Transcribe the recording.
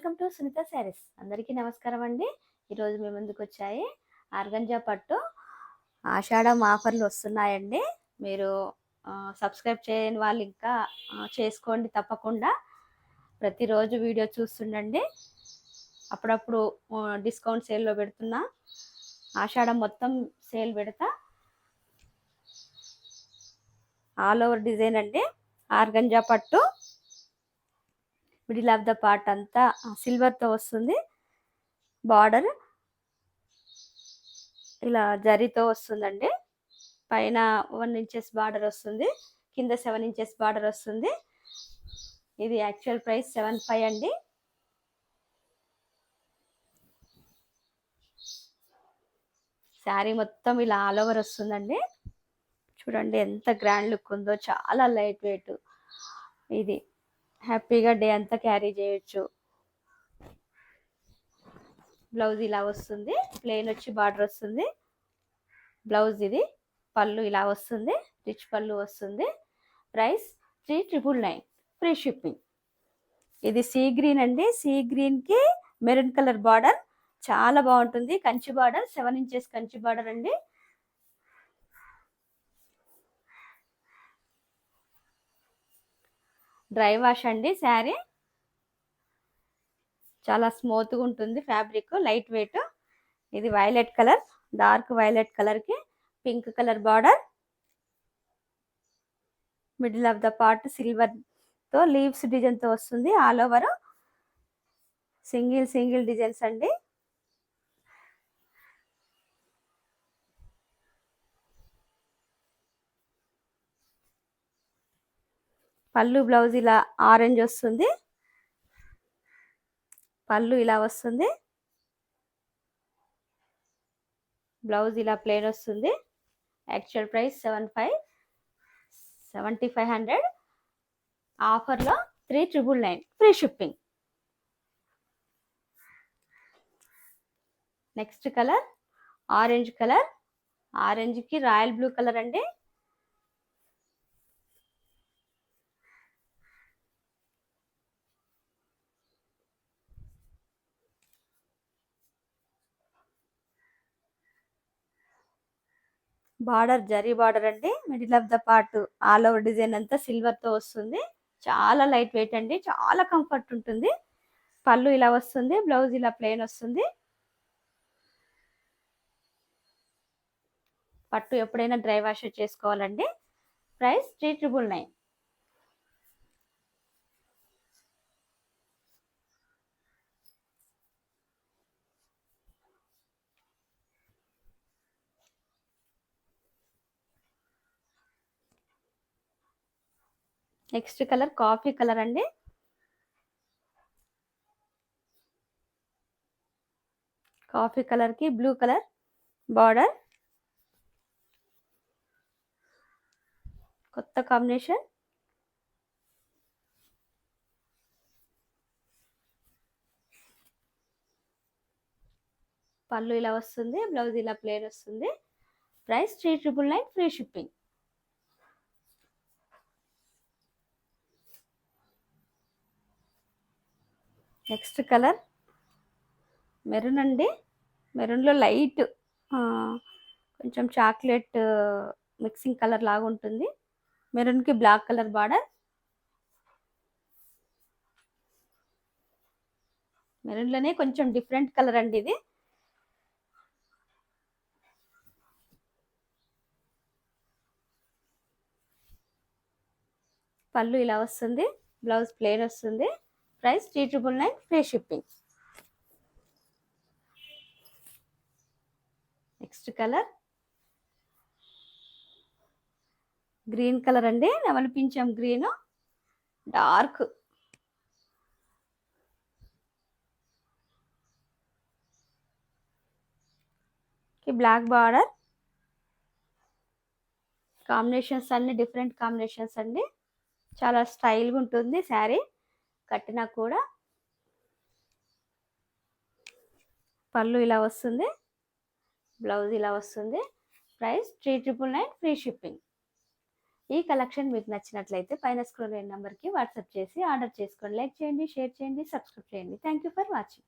Welcome to Sunitha saris. అందరికీ నమస్కారం అండి. ఈరోజు మీ ముందుకు వచ్చాయి ఆర్గంజా పట్టు ఆషాఢం ఆఫర్లు వస్తున్నాయండి. మీరు సబ్స్క్రైబ్ చేయని వాళ్ళు ఇంకా చేసుకోండి తప్పకుండా. ప్రతిరోజు వీడియో చూస్తుండండి. అప్పుడప్పుడు డిస్కౌంట్ సేల్లో పెడుతున్నా. ఆషాఢం మొత్తం సేల్ పెడతా. ఆల్ ఓవర్ డిజైన్ అండి. ఆర్గంజా పట్టు మిడిల్ ఆఫ్ ద పార్ట్ అంతా సిల్వర్తో వస్తుంది. బార్డర్ ఇలా జరీతో వస్తుందండి. పైన 1 ఇంచెస్ బార్డర్ వస్తుంది, కింద 7 ఇంచెస్ బార్డర్ వస్తుంది. ఇది యాక్చువల్ ప్రైస్ 75 అండి. శారీ మొత్తం ఇలా ఆల్ ఓవర్ వస్తుందండి. చూడండి ఎంత గ్రాండ్ లుక్ ఉందో, చాలా లైట్ వెయిట్. ఇది హ్యాపీగా డే అంతా క్యారీ చేయొచ్చు. బ్లౌజ్ ఇలా వస్తుంది, ప్లెయిన్ వచ్చి బార్డర్ వస్తుంది. బ్లౌజ్ ఇది. పళ్ళు ఇలా వస్తుంది, రిచ్ పళ్ళు వస్తుంది. Price 3999, free shipping. ఇది సీ గ్రీన్ అండి. సీ గ్రీన్ కి మెరూన్ కలర్ బార్డర్ చాలా బాగుంటుంది. Kanchi border, 7 inches Kanchi border అండి. డ్రై వాష్ అండి. శారీ చాలా స్మూత్గా ఉంటుంది. Fabric light weight. ఇది violet colour, dark violet colour కి pink colour border. Middle of the part silver తో లీవ్స్ డిజైన్ తో వస్తుంది. ఆల్ ఓవర్ సింగిల్ డిజైన్స్ అండి. పళ్ళు బ్లౌజ్ ఇలా ఆరెంజ్ వస్తుంది. పళ్ళు ఇలా వస్తుంది. బ్లౌజ్ ఇలా ప్లెయిన్ వస్తుంది. Actual price 7500. ఆఫర్లో 3999, free shipping. Next colour orange colour. Orange కి రాయల్ బ్లూ కలర్ అండి. బార్డర్ జరీ బార్డర్ అండి. Middle of the part all over design అంతా సిల్వర్ తో వస్తుంది. చాలా లైట్ వెయిట్ అండి, చాలా కంఫర్ట్ ఉంటుంది. పళ్ళు ఇలా వస్తుంది, బ్లౌజ్ ఇలా ప్లెయిన్ వస్తుంది. పట్టు ఎప్పుడైనా డ్రై వాష్ చేసుకోవాలండి. Price 3999. Next colour coffee colour అండి. కాఫీ కలర్ కి బ్లూ కలర్ బార్డర్. కొత్త కాంబినేషన్. పళ్ళు ఇలా వస్తుంది, బ్లౌజ్ ఇలా ప్లెయిన్ వస్తుంది. Price 3999, free shipping. Next colour maroon అండి. మెరూన్లో లైట్ కొంచెం చాక్లెట్ మిక్సింగ్ కలర్ లాగా ఉంటుంది. మెరూన్కి బ్లాక్ కలర్ బార్డర్. మెరూన్లోనే కొంచెం డిఫరెంట్ కలర్ అండి ఇది. పళ్ళు ఇలా వస్తుంది, బ్లౌజ్ ప్లెయిన్ వస్తుంది. Price 3999, free shipping. Next colour green colour అండి. నెమలి పింఛం green, dark. Black border. Combinations అన్ని డిఫరెంట్ కాంబినేషన్స్ అండి. చాలా స్టైల్గా ఉంటుంది శారీ కట్టినా కూడా. పళ్ళు ఇలా వస్తుంది, బ్లౌజ్ ఇలా వస్తుంది. Price 3999, free shipping. ఈ కలెక్షన్ మీకు నచ్చినట్లయితే పైన స్క్రోల్ అయిన నెంబర్కి వాట్సాప్ చేసి ఆర్డర్ చేసుకోండి. లైక్ చేయండి, షేర్ చేయండి, సబ్స్క్రైబ్ చేయండి. Thank you for watching.